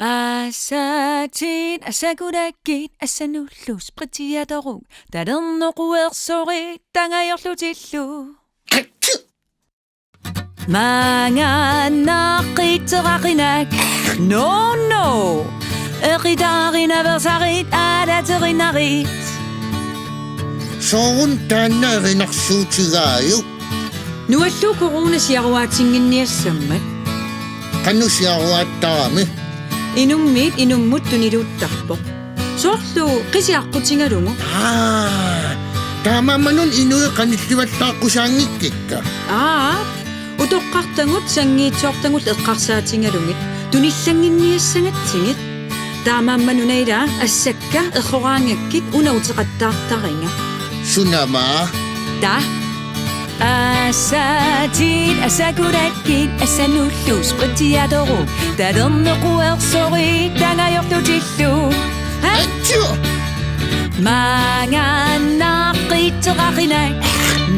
Asatin asagudakit asanullus pritiatoruk tadernoquersorit tangajorlutillu mangannaqqiteraqinak no eqitaarinaversarit alaterinarit soorun taannaerinarsuutigaayu nuallu coronasiaruaatinginniassammat qanusiaruaattarami inummut tuniluttarpoq soorlu qisiaqqutigalungu taamammanun inue qanillivallaaqqusaangikkikka utoqqartangut sangiitsoortangut eqqarsaatingalungit tunillanginniassangatsingit taamammanunaila assakka erroraangakkit unauteqattaartaringa sunamaa ta Asatin asagudakit asanullus pritiatoruk tadernoquersorit tangajorlutillu atju mangannaqqiteraqinak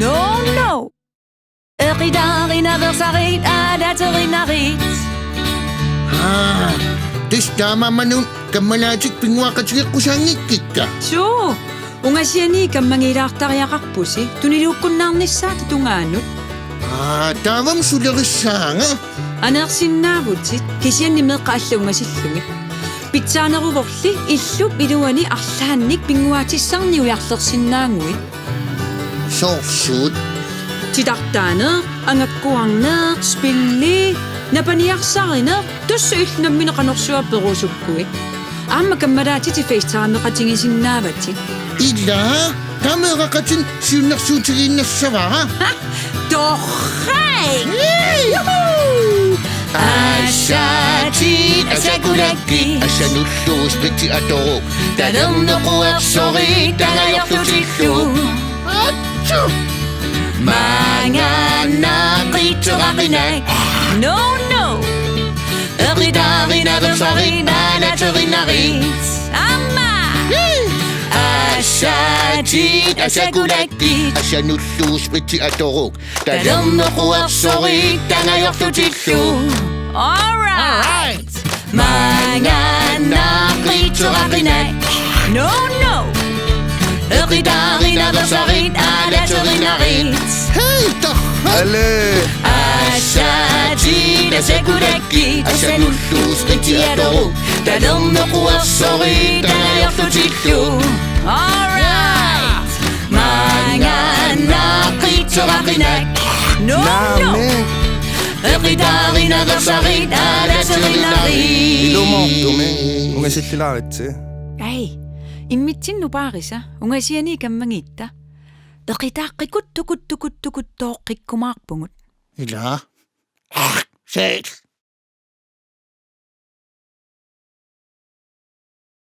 no eqitaarinaversarit alaterinarit tis taamammanun kammalaatik pinguaqatigeqqusaangikkikka suu ungasiani kammangilaartariaqarpusi tuniluukkunnaarnissaati tungaannut taavam sulerissaanga aneersinnaavutit kisianni meeqqa allungasillungit pitsaaneruvorli illup iluani arlaannik pinguatissarniujarlersinnaanguit soorsuut titartaaneq angakkuarneq spilli napaniarsarineq tussu illnammineqanorsuapperusukkuit aamma kammalaatiti facetaameqatingisinnaavatit ilaa taameeqaqatin siunnersuutigiinnassavara torrain Asatin asagudakit asanullus pritiatoruk tadernoquersorit tangajorlutillu atju mangannaqqiteraqinak no eqitaarinaversarit alaterinarit amma Asatin asagudakit asanullus pritiatoruk tadernoquersorit tangajorlutillu alright mangannaqqiteraqinak no eqitaarinaversarit alaterinarit hei Allez! Asatin asagudakit asanullus pritiatoruk tadernoquersorit tangajorlutillu alright mangannaqqiteraqinak no eqitaarinaversarit alaterinarit Ilumortumi, ungasillilaaritsi. ai immitsinnu paarisa ungasiani kammangitta eqitaaqqikut tukut tooqqikkumaarpungut ilaa seet